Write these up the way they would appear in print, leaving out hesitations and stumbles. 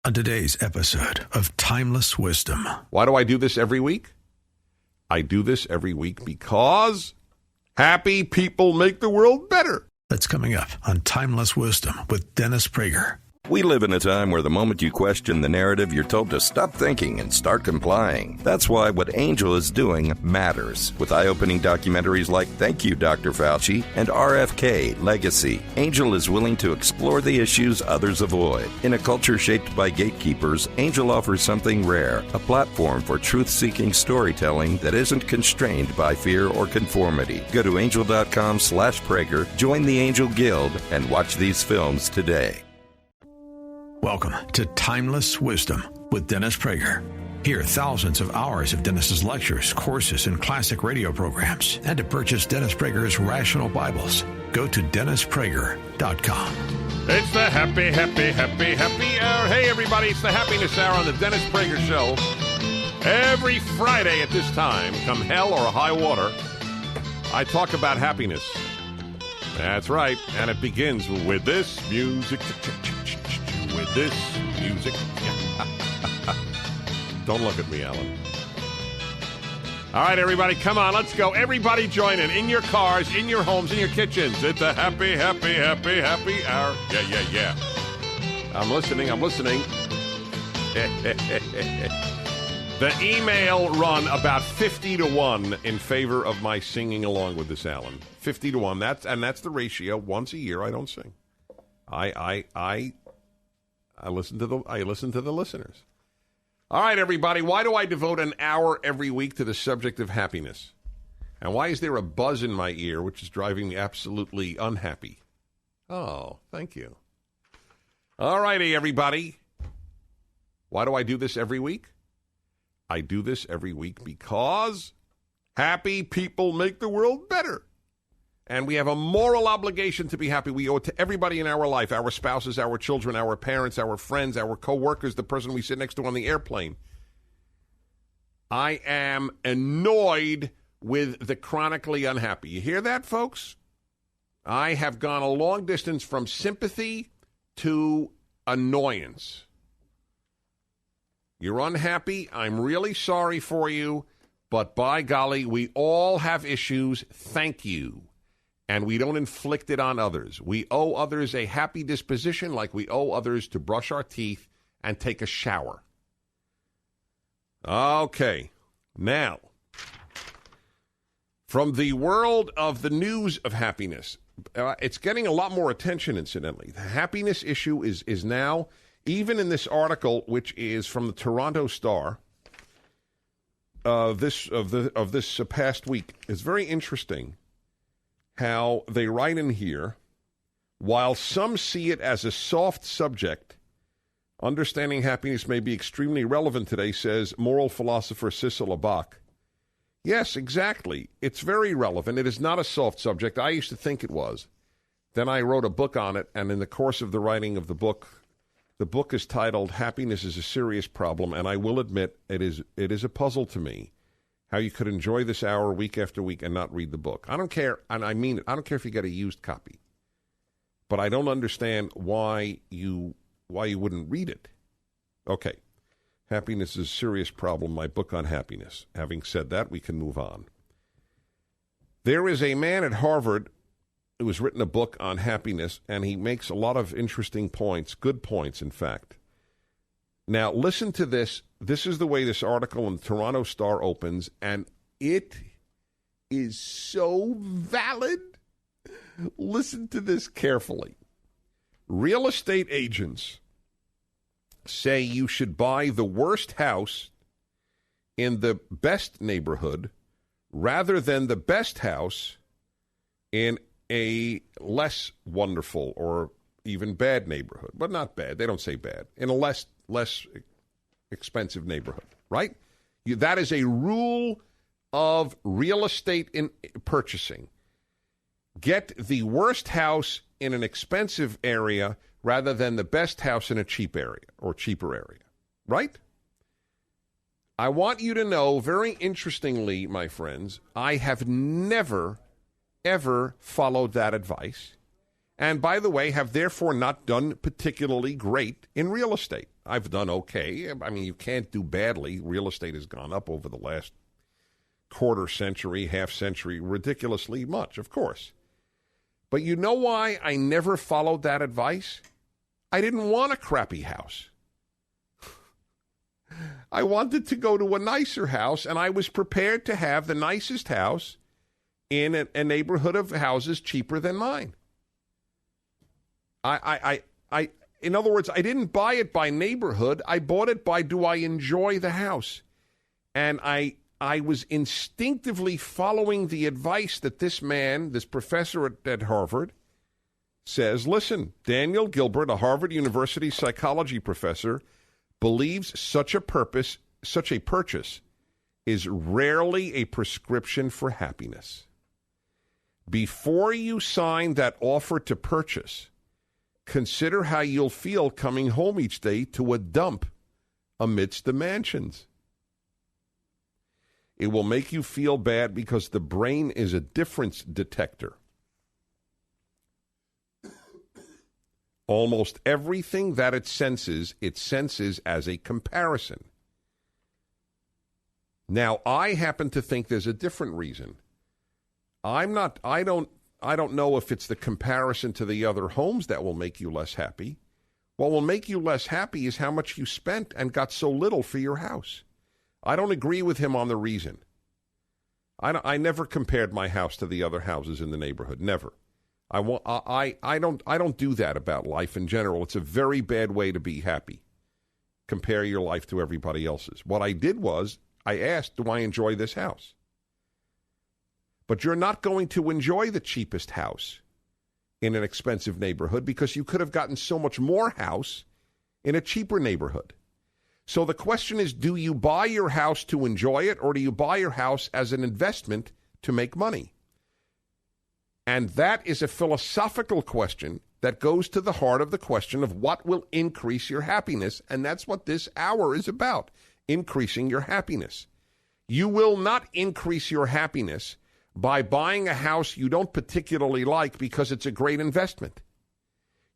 on today's episode of Timeless Wisdom. Why do I do this every week? I do this every week because happy people make the world better. That's coming up on Timeless Wisdom with Dennis Prager. We live in a time where the moment you question the narrative, you're told to stop thinking and start complying. That's why what Angel is doing matters. With eye-opening documentaries like Thank You, Dr. Fauci and RFK Legacy, Angel is willing to explore the issues others avoid. In a culture shaped by gatekeepers, Angel offers something rare, a platform for truth-seeking storytelling that isn't constrained by fear or conformity. Go to angel.com/Prager, join the Angel Guild, and watch these films today. Welcome to Timeless Wisdom with Dennis Prager. Hear thousands of hours of Dennis's lectures, courses, and classic radio programs. And to purchase Dennis Prager's Rational Bibles, go to DennisPrager.com. It's the happy hour. Hey, everybody, it's the Happiness Hour on the Dennis Prager Show. Every Friday at this time, come hell or high water, I talk about happiness. That's right, and it begins with this music. With this music. Don't look at me, Alan. All right, everybody, come on, let's go. Everybody join in your cars, in your homes, in your kitchens. It's the happy hour. Yeah. I'm listening. The email run about 50-1 in favor of my singing along with this, Alan. 50-1. That's the ratio. Once a year, I don't sing. I listen to the listeners. All right, everybody. Why do I devote an hour every week to the subject of happiness? And why is there a buzz in my ear which is driving me absolutely unhappy? Oh, thank you. All righty, everybody. Why do I do this every week? I do this every week because happy people make the world better. And we have a moral obligation to be happy. We owe it to everybody in our life, our spouses, our children, our parents, our friends, our co-workers, the person we sit next to on the airplane. I am annoyed with the chronically unhappy. You hear that, folks? I have gone a long distance from sympathy to annoyance. You're unhappy. I'm really sorry for you. But by golly, we all have issues. Thank you. And we don't inflict it on others. We owe others a happy disposition like we owe others to brush our teeth and take a shower. Okay. Now, from the world of the news of happiness, it's getting a lot more attention, incidentally. The happiness issue is now, even in this article, which is from the Toronto Star, this past week, is very interesting. How they write in here, while some see it as a soft subject, understanding happiness may be extremely relevant today, says moral philosopher Cecil Abach. Yes, exactly. It's very relevant. It is not a soft subject. I used to think it was. Then I wrote a book on it, and in the course of the writing of the book is titled Happiness is a Serious Problem, and I will admit it is a puzzle to me. How you could enjoy this hour week after week and not read the book. I don't care, and I mean it. I don't care if you get a used copy. But I don't understand why you wouldn't read it. Okay. Happiness is a Serious Problem, my book on happiness. Having said that, we can move on. There is a man at Harvard who has written a book on happiness, and he makes a lot of interesting points, good points, in fact. Now, listen to this. This is the way this article in the Toronto Star opens, and it is so valid. Listen to this carefully. Real estate agents say you should buy the worst house in the best neighborhood rather than the best house in a less wonderful or even bad neighborhood. But not bad. They don't say bad. In a less expensive neighborhood, right? That is a rule of real estate in purchasing. Get the worst house in an expensive area rather than the best house in a cheap area or cheaper area, right? I want you to know, very interestingly, my friends, I have never, ever followed that advice. And by the way, have therefore not done particularly great in real estate. I've done okay. I mean, you can't do badly. Real estate has gone up over the last quarter century, half century, ridiculously much, of course. But you know why I never followed that advice? I didn't want a crappy house. I wanted to go to a nicer house, and I was prepared to have the nicest house in a neighborhood of houses cheaper than mine. In other words, I didn't buy it by neighborhood. I bought it by, do I enjoy the house? And I was instinctively following the advice that this man, this professor at Harvard, says, listen, Daniel Gilbert, a Harvard University psychology professor, believes such a purchase is rarely a prescription for happiness. Before you sign that offer to purchase, consider how you'll feel coming home each day to a dump amidst the mansions. It will make you feel bad because the brain is a difference detector. Almost everything that it senses as a comparison. Now, I happen to think there's a different reason. I don't know if it's the comparison to the other homes that will make you less happy. What will make you less happy is how much you spent and got so little for your house. I don't agree with him on the reason. I never compared my house to the other houses in the neighborhood. Never. I don't do that about life in general. It's a very bad way to be happy. Compare your life to everybody else's. What I did was I asked, do I enjoy this house? But you're not going to enjoy the cheapest house in an expensive neighborhood because you could have gotten so much more house in a cheaper neighborhood. So the question is, do you buy your house to enjoy it, or do you buy your house as an investment to make money? And that is a philosophical question that goes to the heart of the question of what will increase your happiness. And that's what this hour is about, increasing your happiness. You will not increase your happiness by buying a house you don't particularly like because it's a great investment.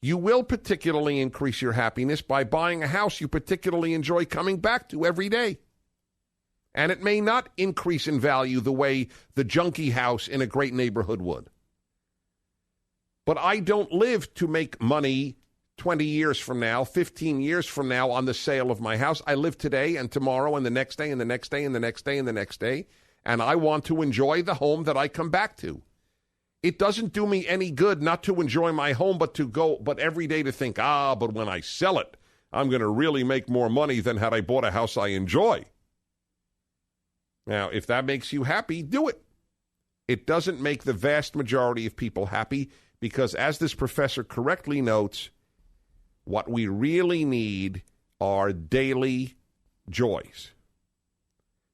You will particularly increase your happiness by buying a house you particularly enjoy coming back to every day. And it may not increase in value the way the junky house in a great neighborhood would. But I don't live to make money 20 years from now, 15 years from now on the sale of my house. I live today and tomorrow and the next day and the next day and the next day and the next day. And I want to enjoy the home that I come back to. It doesn't do me any good not to enjoy my home, but every day to think, but when I sell it, I'm going to really make more money than had I bought a house I enjoy. Now, if that makes you happy, do it. It doesn't make the vast majority of people happy because, as this professor correctly notes, what we really need are daily joys.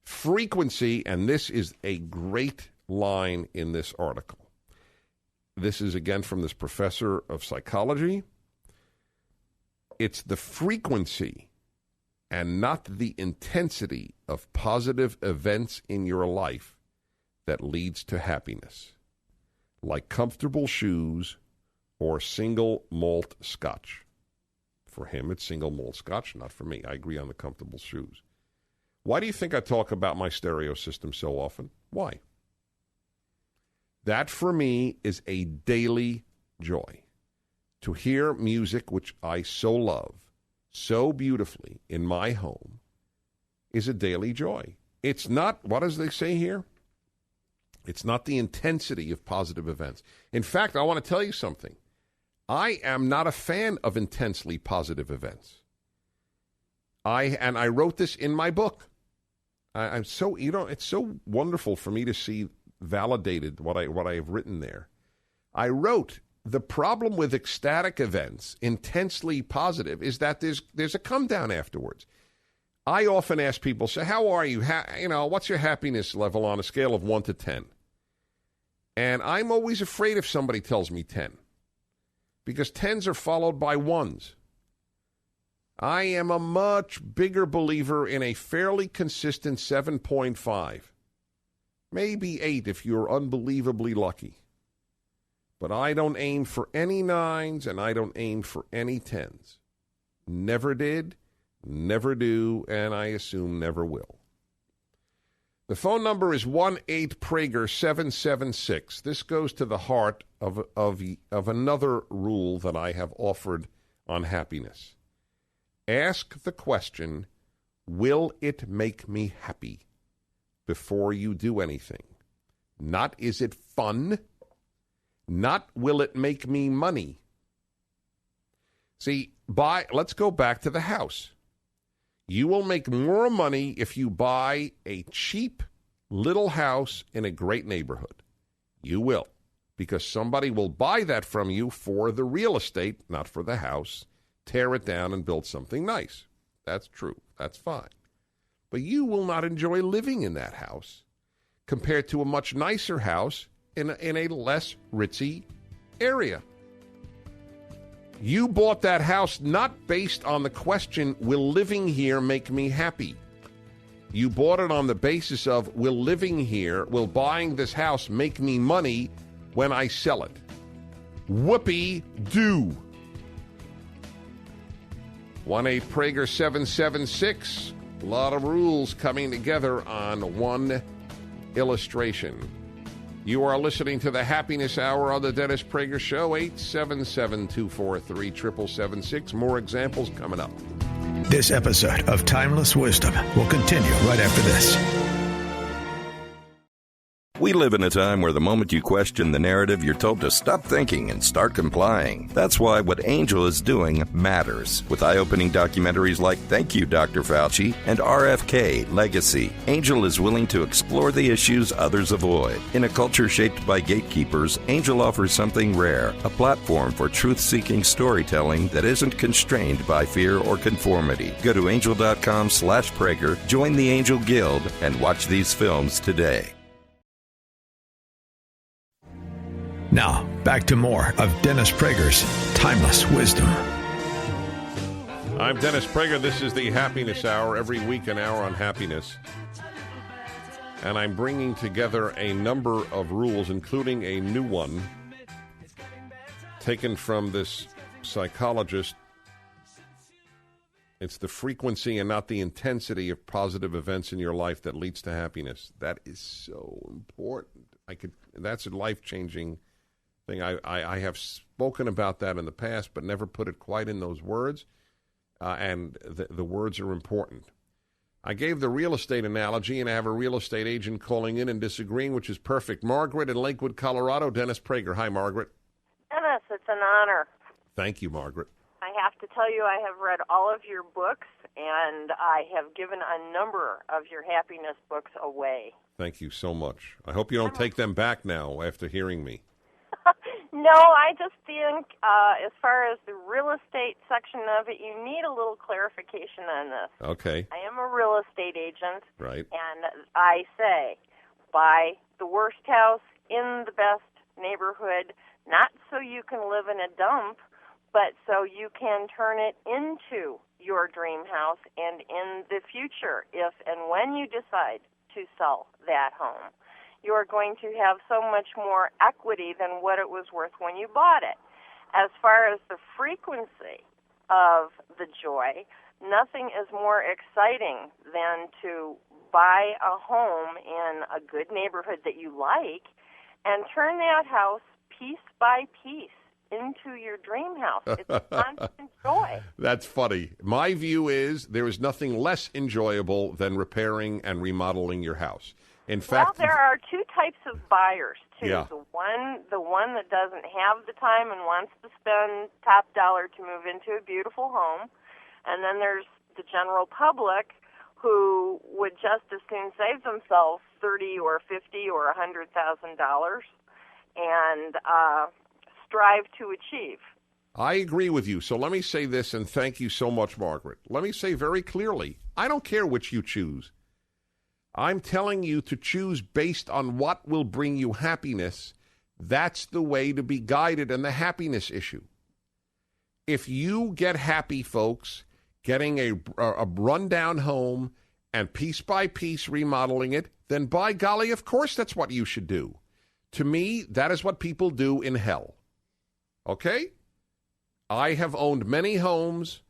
Frequency, and this is a great line in this article. This is again from this professor of psychology. It's the frequency and not the intensity of positive events in your life that leads to happiness, like comfortable shoes or single malt scotch. For him, it's single malt scotch, not for me. I agree on the comfortable shoes. Why do you think I talk about my stereo system so often? Why? That, for me, is a daily joy. To hear music, which I so love, so beautifully in my home, is a daily joy. It's not, what does they say here? It's not the intensity of positive events. In fact, I want to tell you something. I am not a fan of intensely positive events. I wrote this in my book. I'm so, it's so wonderful for me to see validated what I have written there. I wrote, the problem with ecstatic events, intensely positive, is that there's a come down afterwards. I often ask people, so how are you? What's your happiness level on a scale of 1 to 10? And I'm always afraid if somebody tells me 10, because 10s are followed by 1s. I am a much bigger believer in a fairly consistent 7.5. Maybe 8 if you're unbelievably lucky. But I don't aim for any 9s, and I don't aim for any 10s. Never did, never do, and I assume never will. The phone number is 1-8-PRAGER-776. This goes to the heart of another rule that I have offered on happiness. Ask the question, will it make me happy, before you do anything. Not, is it fun? Not, will it make me money? See, let's go back to the house. You will make more money if you buy a cheap little house in a great neighborhood. You will, because somebody will buy that from you for the real estate, not for the house, tear it down and build something nice. That's true. That's fine. But you will not enjoy living in that house compared to a much nicer house in a less ritzy area. You bought that house not based on the question, will living here make me happy? You bought it on the basis of, will buying this house make me money when I sell it? Whoopee-doo. 1-8-PRAGER-776. A lot of rules coming together on one illustration. You are listening to the Happiness Hour on the Dennis Prager Show, 877-243-7776. More examples coming up. This episode of Timeless Wisdom will continue right after this. We live in a time where the moment you question the narrative, you're told to stop thinking and start complying. That's why what Angel is doing matters. With eye-opening documentaries like Thank You, Dr. Fauci and RFK Legacy, Angel is willing to explore the issues others avoid. In a culture shaped by gatekeepers, Angel offers something rare, a platform for truth-seeking storytelling that isn't constrained by fear or conformity. Go to angel.com/Prager, join the Angel Guild, and watch these films today. Now, back to more of Dennis Prager's Timeless Wisdom. I'm Dennis Prager. This is the Happiness Hour, every week an hour on happiness. And I'm bringing together a number of rules, including a new one taken from this psychologist. It's the frequency and not the intensity of positive events in your life that leads to happiness. That is so important. That's a life-changing thing. I have spoken about that in the past, but never put it quite in those words, and the words are important. I gave the real estate analogy, and I have a real estate agent calling in and disagreeing, which is perfect. Margaret in Lakewood, Colorado. Dennis Prager. Hi, Margaret. Dennis, it's an honor. Thank you, Margaret. I have to tell you, I have read all of your books, and I have given a number of your happiness books away. Thank you so much. I hope you don't take them back now after hearing me. No, I just think as far as the real estate section of it, you need a little clarification on this. Okay. I am a real estate agent, right, and I say buy the worst house in the best neighborhood, not so you can live in a dump, but so you can turn it into your dream house, and in the future, if and when you decide to sell that home, you are going to have so much more equity than what it was worth when you bought it. As far as the frequency of the joy, nothing is more exciting than to buy a home in a good neighborhood that you like and turn that house piece by piece into your dream house. It's a constant joy. That's funny. My view is there is nothing less enjoyable than repairing and remodeling your house. In fact, well, there are two types of buyers too. Yeah. The one that doesn't have the time and wants to spend top dollar to move into a beautiful home, and then there's the general public who would just as soon save themselves $30 or $50 or $100,000 and strive to achieve. I agree with you. So let me say this, and thank you so much, Margaret. Let me say very clearly, I don't care which you choose. I'm telling you to choose based on what will bring you happiness. That's the way to be guided in the happiness issue. If you get happy, folks, getting a rundown home and piece by piece remodeling it, then by golly, of course that's what you should do. To me, that is what people do in hell. Okay? I have owned many homes.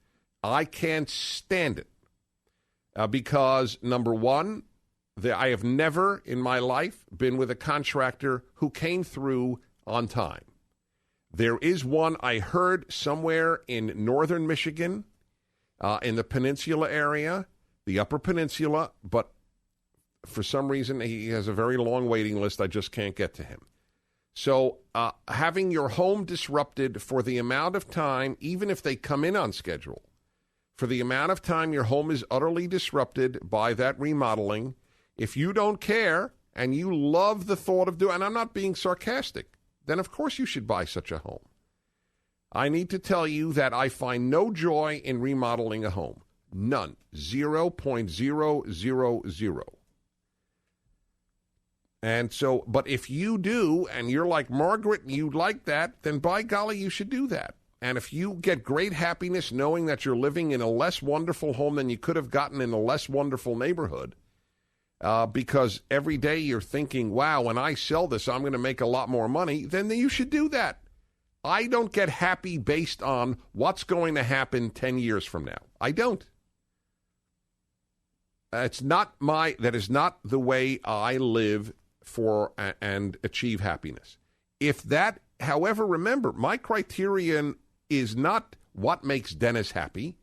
I can't stand it because, number one, I have never in my life been with a contractor who came through on time. There is one I heard somewhere in northern Michigan, in the peninsula area, the Upper Peninsula, but for some reason he has a very long waiting list. I just can't get to him. So having your home disrupted for the amount of time, even if they come in on schedule, for the amount of time your home is utterly disrupted by that remodeling, if you don't care and you love the thought of doing, and I'm not being sarcastic, then of course you should buy such a home. I need to tell you that I find no joy in remodeling a home. None. 0.000. And so, but if you do, and you're like Margaret, and you like that, then by golly, you should do that. And if you get great happiness knowing that you're living in a less wonderful home than you could have gotten in a less wonderful neighborhood, because every day you're thinking, wow, when I sell this, I'm going to make a lot more money, then you should do that. I don't get happy based on what's going to happen 10 years from now. I don't. That is not the way I live for and achieve happiness. If that, however, remember, my criterion is not what makes Dennis happy.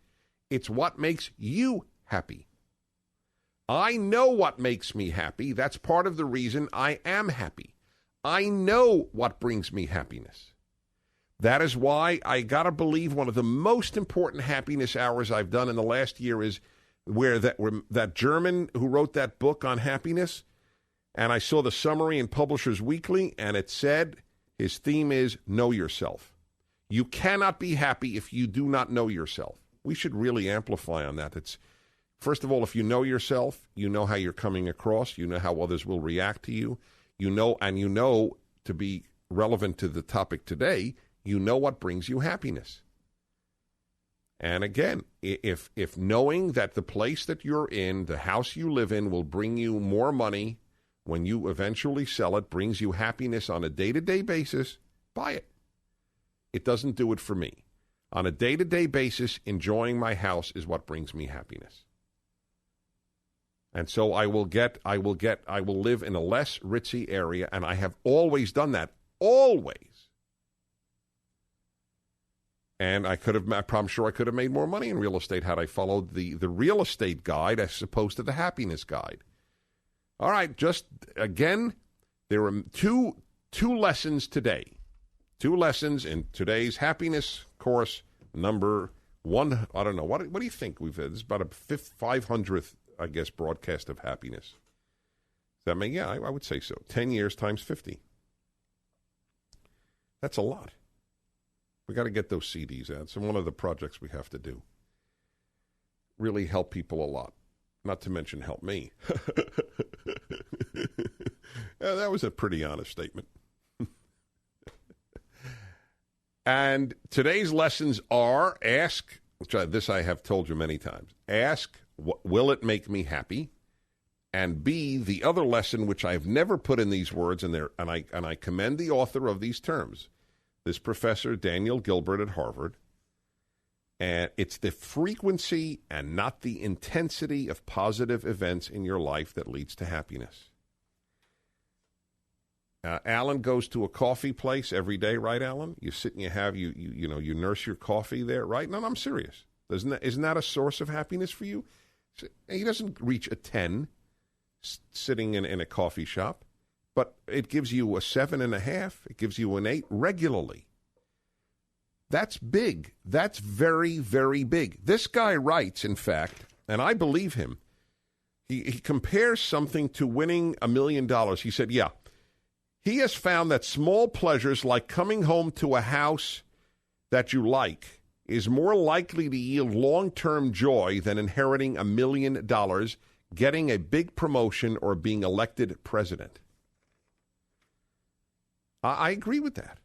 It's what makes you happy. I know what makes me happy. That's part of the reason I am happy. I know what brings me happiness. That is why I got to believe one of the most important happiness hours I've done in the last year is where that German who wrote that book on happiness, and I saw the summary in Publishers Weekly, and it said his theme is know yourself. You cannot be happy if you do not know yourself. We should really amplify on that. It's, first of all, if you know yourself, you know how you're coming across, you know how others will react to you, you know, to be relevant to the topic today, you know what brings you happiness. And again, if knowing that the place that you're in, the house you live in, will bring you more money when you eventually sell it, brings you happiness on a day-to-day basis, buy it. It doesn't do it for me. On a day-to-day basis, enjoying my house is what brings me happiness. And so I will live in a less ritzy area, and I have always done that. Always. And I'm sure I could have made more money in real estate had I followed the real estate guide as opposed to the happiness guide. All right, just again, there are two lessons today. 2 lessons in today's happiness course, number 1. I don't know. What do you think we've had? This is about a 500th, I guess, broadcast of happiness. Does that mean? Yeah, I would say so. 10 years times 50. That's a lot. We got to get those CDs out. It's one of the projects we have to do. Really help people a lot. Not to mention help me. Yeah, that was a pretty honest statement. And today's lessons are ask, this I have told you many times, ask, will it make me happy? And B, the other lesson, which I've never put in these words, and I commend the author of these terms, this professor, Daniel Gilbert at Harvard, and it's the frequency and not the intensity of positive events in your life that leads to happiness. Alan goes to a coffee place every day, right, Alan? You sit and you have, you nurse your coffee there, right? No, I'm serious. Isn't that a source of happiness for you? He doesn't reach a 10 sitting in a coffee shop, but it gives you a 7.5. It gives you an 8 regularly. That's big. That's very, very big. This guy writes, in fact, and I believe him, he compares something to winning $1 million. He said, yeah, he has found that small pleasures like coming home to a house that you like is more likely to yield long-term joy than inheriting $1 million, getting a big promotion, or being elected president. I agree with that.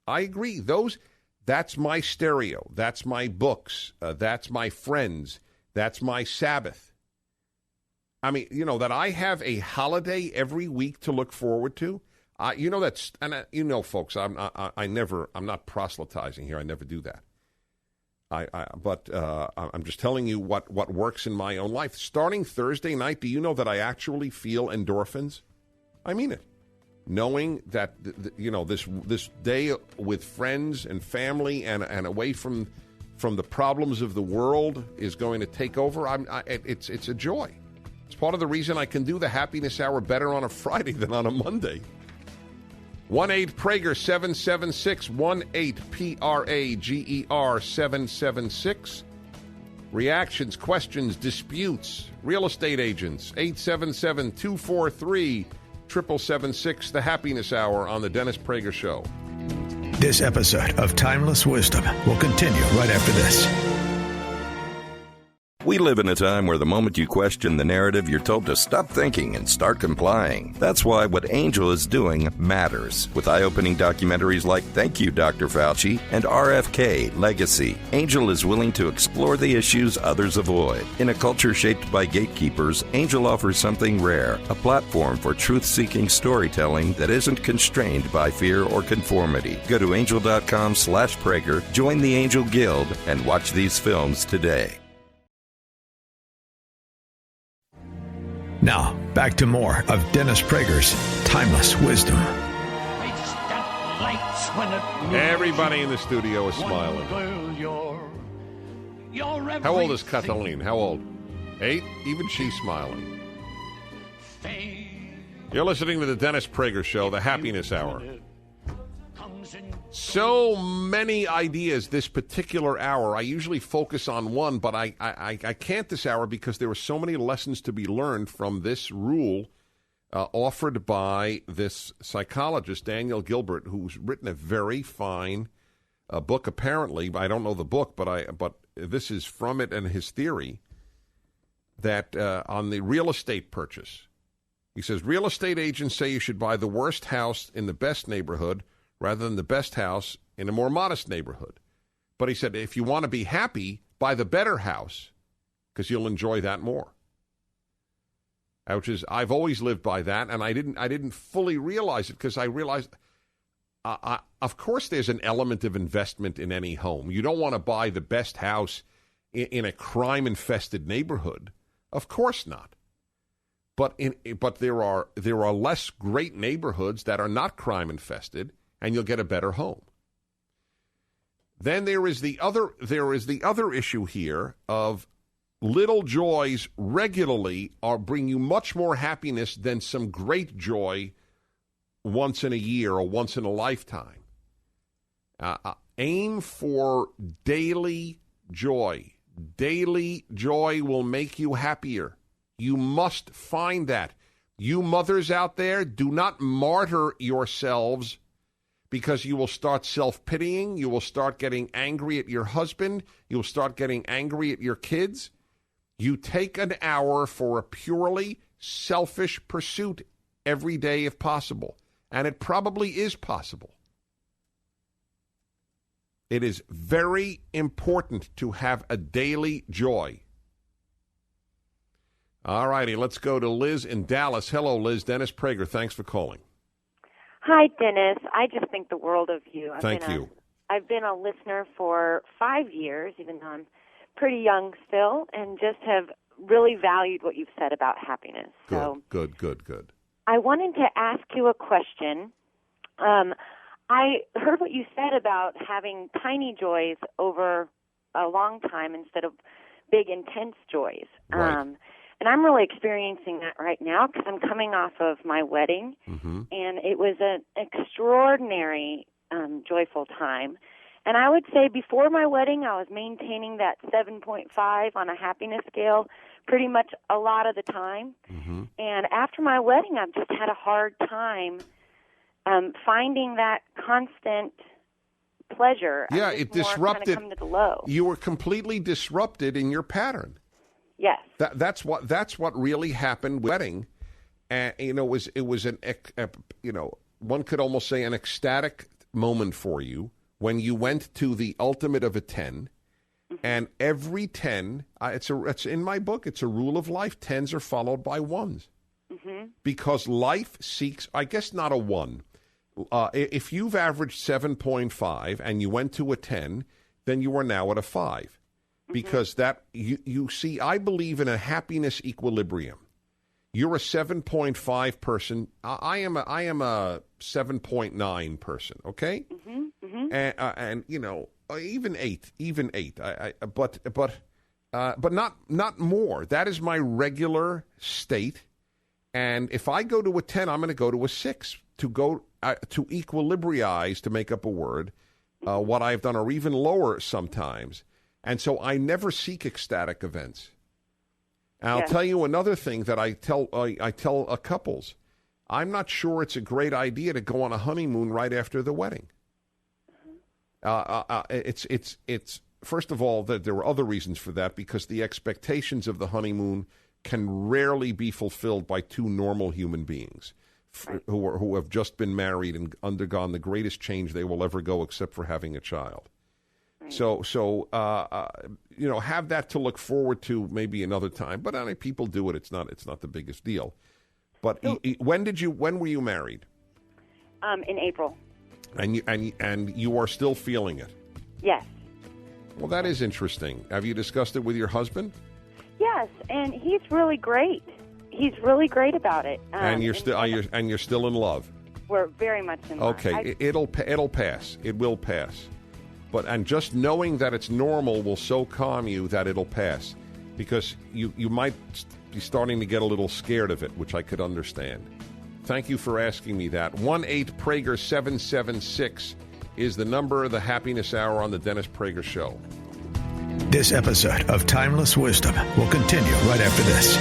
I agree. That's my stereo. That's my books. That's my friends. That's my Sabbath. I mean, that I have a holiday every week to look forward to. Folks, I'm not proselytizing here. I never do that. But I'm just telling you what works in my own life. Starting Thursday night, do you know that I actually feel endorphins? I mean it. Knowing that this day with friends and family and away from the problems of the world is going to take over. It's a joy. It's part of the reason I can do the happiness hour better on a Friday than on a Monday. 1-8-PRAGER-776, 1-8-PRAGER-776. Reactions, questions, disputes, real estate agents, 877-243-7776, the Happiness Hour on the Dennis Prager Show. This episode of Timeless Wisdom will continue right after this. We live in a time where the moment you question the narrative, you're told to stop thinking and start complying. That's why what Angel is doing matters. With eye-opening documentaries like Thank You, Dr. Fauci and RFK Legacy, Angel is willing to explore the issues others avoid. In a culture shaped by gatekeepers, Angel offers something rare, a platform for truth-seeking storytelling that isn't constrained by fear or conformity. Go to angel.com/Prager, join the Angel Guild, and watch these films today. Now, back to more of Dennis Prager's Timeless Wisdom. Everybody in the studio is smiling. How old is Kathleen? How old? 8? Even she's smiling. You're listening to the Dennis Prager Show, the Happiness Hour. So many ideas this particular hour. I usually focus on one, but I can't this hour because there are so many lessons to be learned from this rule offered by this psychologist, Daniel Gilbert, who's written a very fine book, apparently. I don't know the book, but this is from it and his theory that on the real estate purchase. He says, real estate agents say you should buy the worst house in the best neighborhood rather than the best house in a more modest neighborhood. But he said, if you want to be happy, buy the better house because you'll enjoy that more. Which is, I've always lived by that, and I didn't fully realize it because I realized, of course, there's an element of investment in any home. You don't want to buy the best house in a crime-infested neighborhood. Of course not. But there are less great neighborhoods that are not crime-infested, and you'll get a better home. Then there is the other issue here of little joys regularly bring you much more happiness than some great joy once in a year or once in a lifetime. Aim for daily joy. Daily joy will make you happier. You must find that. You mothers out there, do not martyr yourselves because you will start self-pitying. You will start getting angry at your husband. You will start getting angry at your kids. You take an hour for a purely selfish pursuit every day if possible. And it probably is possible. It is very important to have a daily joy. All righty, let's go to Liz in Dallas. Hello, Liz. Dennis Prager, thanks for calling. Hi, Dennis. I just think the world of you. Thank you. I've been a listener for 5 years, even though I'm pretty young still, and just have really valued what you've said about happiness. Good. I wanted to ask you a question. I heard what you said about having tiny joys over a long time instead of big, intense joys. Right. And I'm really experiencing that right now because I'm coming off of my wedding, and it was an extraordinary, joyful time. And I would say before my wedding, I was maintaining that 7.5 on a happiness scale pretty much a lot of the time. And after my wedding, I've just had a hard time finding that constant pleasure. Yeah, it disrupted. Kind of to the low. You were completely disrupted in your pattern. Yes. That's what really happened with wedding. And it was one could almost say an ecstatic moment for you when you went to the ultimate of a 10, and every 10, it's in my book, it's a rule of life, 10s are followed by 1s. Because life seeks, I guess not a 1, If you've averaged 7.5 and you went to a 10, then you are now at a 5. Because that you see, I believe in a happiness equilibrium. You're a 7.5 person. I am a 7.9 person. Okay, and you know, even eight. But not more. That is my regular state. And if I go to a 10, I'm going to go to a 6 to go to equilibrize, to make up a word, what I've done, or even lower sometimes. And so I never seek ecstatic events. And I'll tell you another thing that I tell couples. I'm not sure it's a great idea to go on a honeymoon right after the wedding. It's first of all, that there were other reasons for that, because the expectations of the honeymoon can rarely be fulfilled by two normal human beings who have just been married and undergone the greatest change they will ever go, except for having a child. So you know, have that to look forward to maybe another time. But I mean, people do it. It's not the biggest deal. But when were you married? In April. And you are still feeling it? Yes. Well, that is interesting. Have you discussed it with your husband? Yes, and he's really great. He's really great about it. And you're still in love. We're very much in love. Okay, it'll pass. It will pass. And just knowing that it's normal will so calm you that it'll pass, because you might be starting to get a little scared of it, which I could understand. Thank you for asking me that. 1-8-PRAGER-776 is the number of the Happiness Hour on the Dennis Prager Show. This episode of Timeless Wisdom will continue right after this.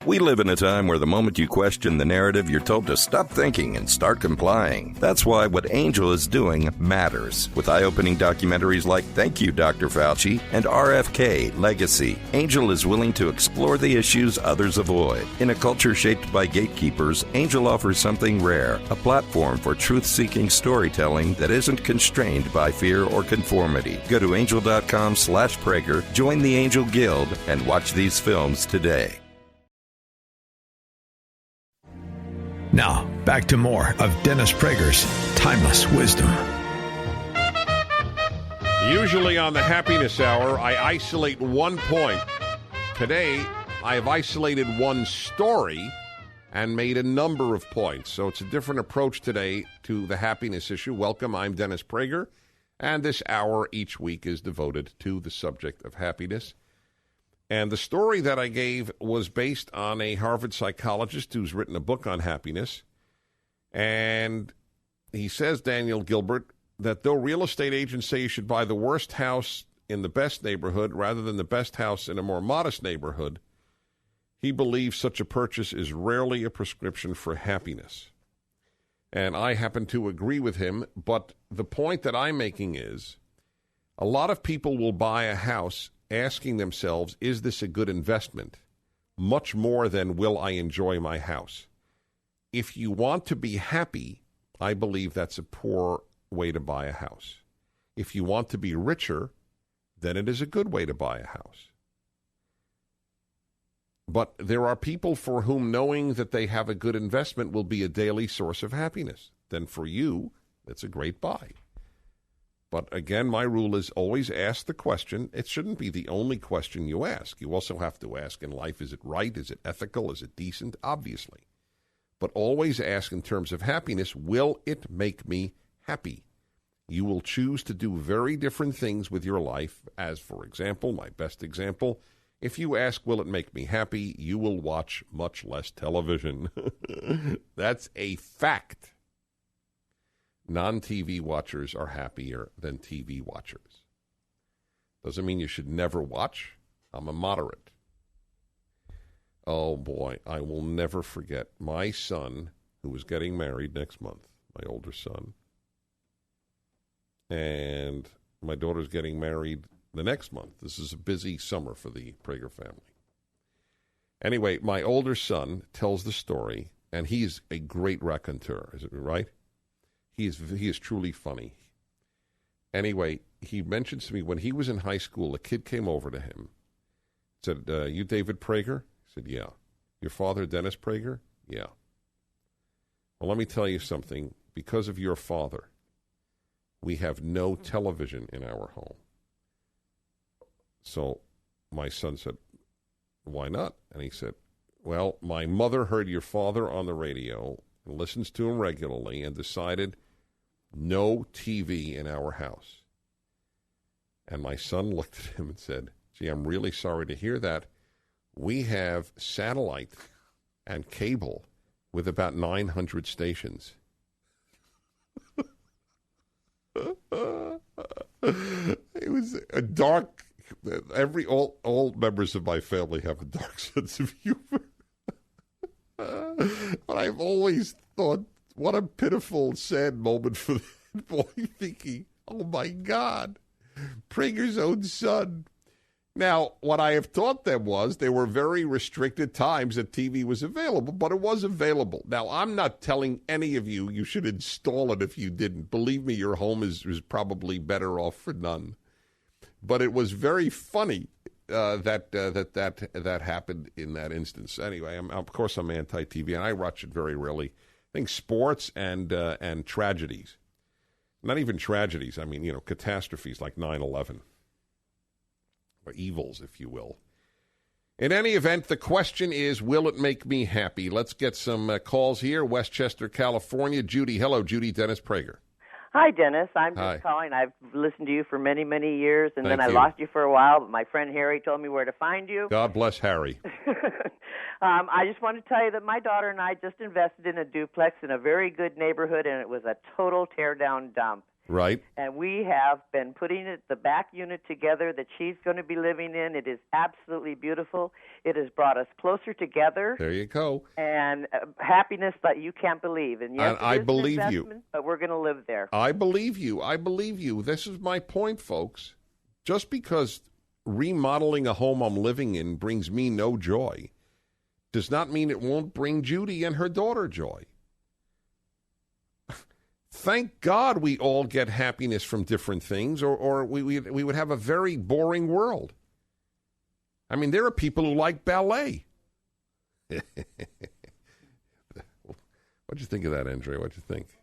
We live in a time where the moment you question the narrative, you're told to stop thinking and start complying. That's why what Angel is doing matters. With eye-opening documentaries like Thank You, Dr. Fauci and RFK Legacy, Angel is willing to explore the issues others avoid. In a culture shaped by gatekeepers, Angel offers something rare, a platform for truth-seeking storytelling that isn't constrained by fear or conformity. Go to angel.com/Prager, join the Angel Guild, and watch these films today. Now, back to more of Dennis Prager's Timeless Wisdom. Usually on the Happiness Hour, I isolate one point. Today, I have isolated one story and made a number of points. So it's a different approach today to the happiness issue. Welcome, I'm Dennis Prager, and this hour each week is devoted to the subject of happiness. And the story that I gave was based on a Harvard psychologist who's written a book on happiness. And he says, Daniel Gilbert, that though real estate agents say you should buy the worst house in the best neighborhood rather than the best house in a more modest neighborhood, he believes such a purchase is rarely a prescription for happiness. And I happen to agree with him, but the point that I'm making is a lot of people will buy a house asking themselves, is this a good investment? Much more than, will I enjoy my house? If you want to be happy, I believe that's a poor way to buy a house. If you want to be richer, then it is a good way to buy a house. But there are people for whom knowing that they have a good investment will be a daily source of happiness. Then for you, it's a great buy. But again, my rule is always ask the question. It shouldn't be the only question you ask. You also have to ask in life, is it right? Is it ethical? Is it decent? Obviously. But always ask in terms of happiness, will it make me happy? You will choose to do very different things with your life. As, for example, my best example, if you ask, will it make me happy, you will watch much less television. That's a fact. Non-TV watchers are happier than TV watchers. Doesn't mean you should never watch. I'm a moderate. Oh, boy, I will never forget my son, who is getting married next month, my older son. And my daughter's getting married the next month. This is a busy summer for the Prager family. Anyway, my older son tells the story, and he's a great raconteur, is it right? He is truly funny. Anyway, he mentions to me when he was in high school, a kid came over to him, said, you David Prager? He said, yeah. Your father, Dennis Prager? Yeah. Well, let me tell you something. Because of your father, we have no television in our home. So my son said, why not? And he said, well, my mother heard your father on the radio, listens to him regularly, and decided no TV in our house. And my son looked at him and said, gee, I'm really sorry to hear that. We have satellite and cable with about 900 stations. It was a dark. All members of my family have a dark sense of humor. But I've always thought, what a pitiful, sad moment for that boy, thinking, oh my God, Prager's own son. Now, what I have taught them was there were very restricted times that TV was available, but it was available. Now, I'm not telling any of you you should install it if you didn't. Believe me, your home is probably better off for none. But it was very funny that happened in that instance. Anyway, of course I'm anti-TV, and I watch it very rarely. I think sports and tragedies. Not even tragedies. I mean, catastrophes like 9/11. Or evils, if you will. In any event, the question is, will it make me happy? Let's get some calls here. Westchester, California. Judy. Hello, Judy. Dennis Prager. Hi, Dennis. I'm just Hi. calling. I've listened to you for many, many years, and Thank then I you. lost you for a while, but my friend Harry told me where to find you. God bless Harry. I just want to tell you that my daughter and I just invested in a duplex in a very good neighborhood, and it was a total tear-down dump. Right. And we have been putting the back unit together that she's going to be living in. It is absolutely beautiful. It has brought us closer together. There you go. And happiness that you can't believe. And yes, I it is believe an you. investment, but we're going to live there. I believe you. I believe you. This is my point, folks. Just because remodeling a home I'm living in brings me no joy does not mean it won't bring Judy and her daughter joy. Thank God we all get happiness from different things, or we would have a very boring world. I mean, there are people who like ballet. What'd you think of that, Andre? What'd you think?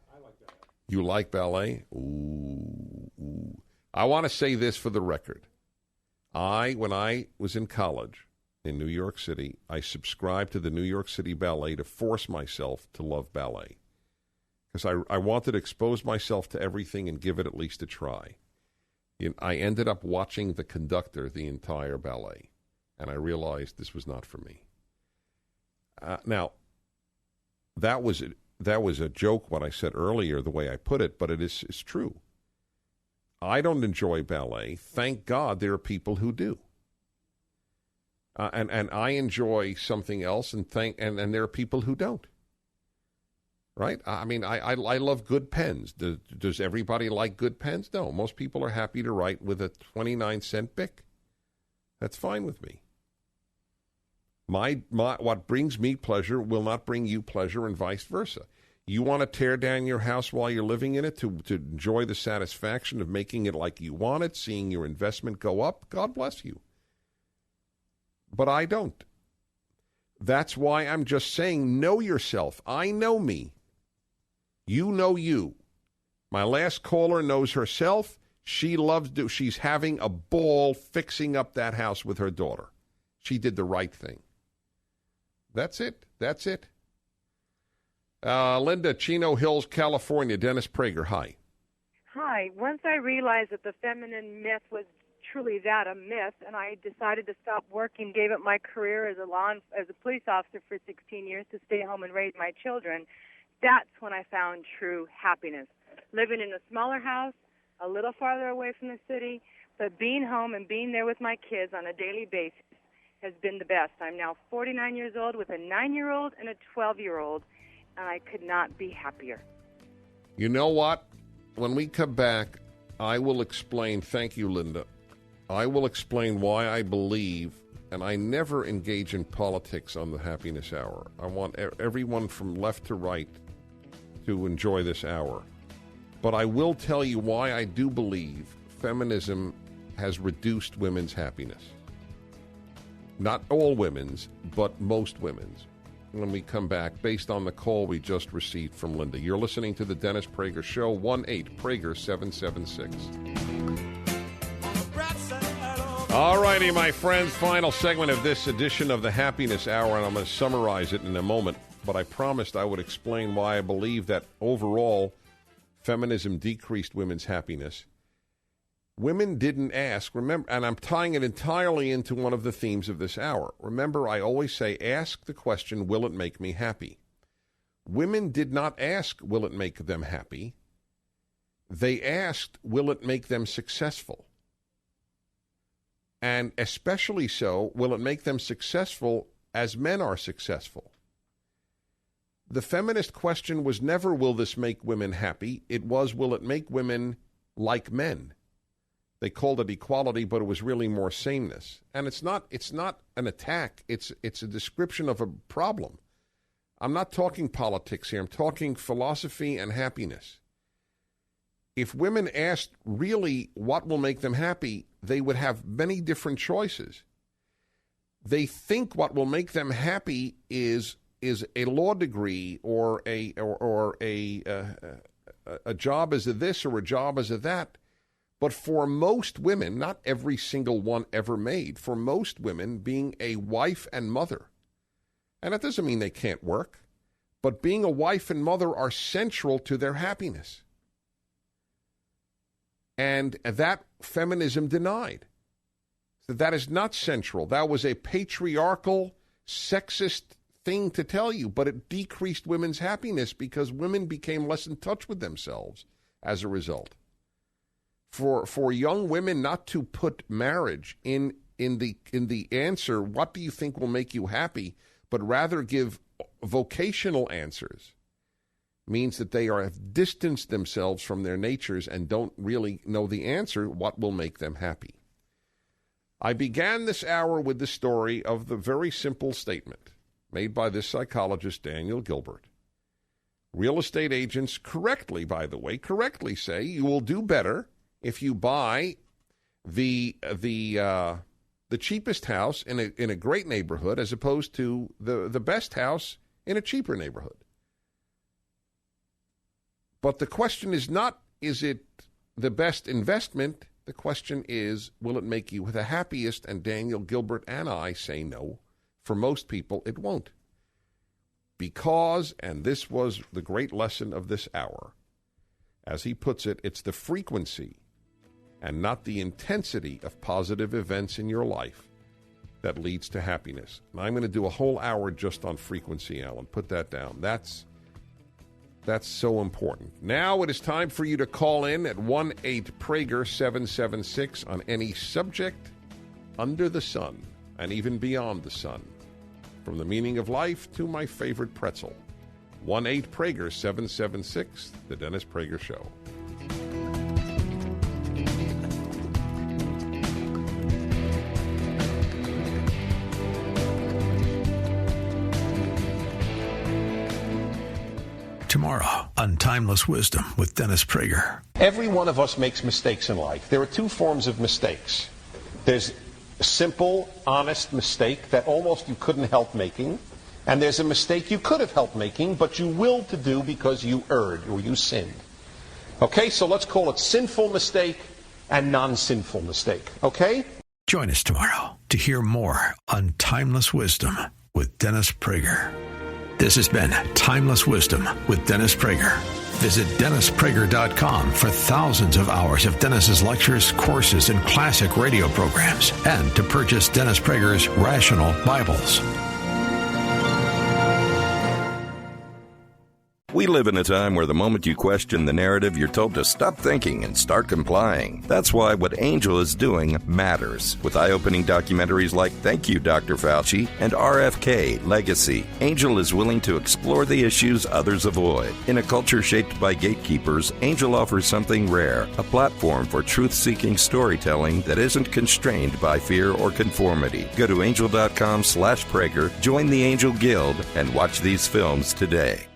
I like ballet. You like ballet? Ooh. I want to say this for the record. When I was in college in New York City, I subscribed to the New York City Ballet to force myself to love ballet. Because I wanted to expose myself to everything and give it at least a try. I ended up watching the conductor the entire ballet, and I realized this was not for me. Now, that was a joke what I said earlier, the way I put it, but it's true. I don't enjoy ballet. Thank God there are people who do. And I enjoy something else, and there are people who don't. Right? I mean, I love good pens. Does everybody like good pens? No. Most people are happy to write with a 29-cent Bic. That's fine with me. What brings me pleasure will not bring you pleasure, and vice versa. You want to tear down your house while you're living in it to enjoy the satisfaction of making it like you want it, seeing your investment go up? God bless you. But I don't. That's why I'm just saying, know yourself. I know me. You know you. My last caller knows herself. She's having a ball fixing up that house with her daughter. She did the right thing. That's it. Linda, Chino Hills, California. Dennis Prager, hi. Hi. Once I realized that the feminine myth was truly that, a myth, and I decided to stop working, gave up my career as a police officer for 16 years to stay home and raise my children. That's when I found true happiness. Living in a smaller house, a little farther away from the city, but being home and being there with my kids on a daily basis has been the best. I'm now 49 years old with a 9-year-old and a 12-year-old, and I could not be happier. You know what? When we come back, I will explain. Thank you, Linda. I will explain why I believe, and I never engage in politics on the Happiness Hour. I want everyone from left to right to enjoy this hour. But I will tell you why I do believe feminism has reduced women's happiness. Not all women's, but most women's. when we come back based on the call we just received from Linda. You're listening to the Dennis Prager Show, 1-8-PRAGER-776. All righty, my friends, final segment of this edition of the Happiness Hour, and I'm going to summarize it in a moment, but I promised I would explain why I believe that overall feminism decreased women's happiness. Women didn't ask, remember, and I'm tying it entirely into one of the themes of this hour. Remember, I always say, ask the question, will it make me happy? Women did not ask, will it make them happy? They asked, will it make them successful? And especially so, will it make them successful as men are successful? The feminist question was never, will this make women happy? It was, will it make women like men? They called it equality, but it was really more sameness. And it's not an attack. It's a description of a problem. I'm not talking politics here. I'm talking philosophy and happiness. If women asked really what will make them happy, they would have many different choices. They think what will make them happy is a law degree or a job as a this or a job as a that. But for most women, not every single one ever made, for most women, being a wife and mother, and that doesn't mean they can't work, but being a wife and mother are central to their happiness. And that feminism denied. So that is not central. That was a patriarchal, sexist thing to tell you, but it decreased women's happiness because women became less in touch with themselves as a result. For young women not to put marriage in the answer, what do you think will make you happy, but rather give vocational answers, means that they have distanced themselves from their natures and don't really know the answer, what will make them happy. I began this hour with the story of the very simple statement made by this psychologist, Daniel Gilbert. Real estate agents correctly say you will do better if you buy the cheapest house in a great neighborhood as opposed to the best house in a cheaper neighborhood. But the question is not, is it the best investment? The question is, will it make you the happiest? And Daniel Gilbert and I say no. For most people, it won't. Because, and this was the great lesson of this hour, as he puts it, it's the frequency and not the intensity of positive events in your life that leads to happiness. And I'm going to do a whole hour just on frequency, Alan. Put that down. That's so important. Now it is time for you to call in at 1-8-PRAGER-776 on any subject under the sun and even beyond the sun. From the meaning of life to my favorite pretzel. 1-8-PRAGER-776, The Dennis Prager Show. Tomorrow on Timeless Wisdom with Dennis Prager. Every one of us makes mistakes in life. There are two forms of mistakes. There's a simple, honest mistake that almost you couldn't help making, and there's a mistake you could have helped making, but you willed to do because you erred or you sinned. Okay, so let's call it sinful mistake and non-sinful mistake, okay? Join us tomorrow to hear more on Timeless Wisdom with Dennis Prager. This has been Timeless Wisdom with Dennis Prager. Visit DennisPrager.com for thousands of hours of Dennis's lectures, courses, and classic radio programs, and to purchase Dennis Prager's Rational Bibles. We live in a time where the moment you question the narrative, you're told to stop thinking and start complying. That's why what Angel is doing matters. With eye-opening documentaries like Thank You, Dr. Fauci and RFK Legacy, Angel is willing to explore the issues others avoid. In a culture shaped by gatekeepers, Angel offers something rare, a platform for truth-seeking storytelling that isn't constrained by fear or conformity. Go to angel.com/Prager, join the Angel Guild, and watch these films today.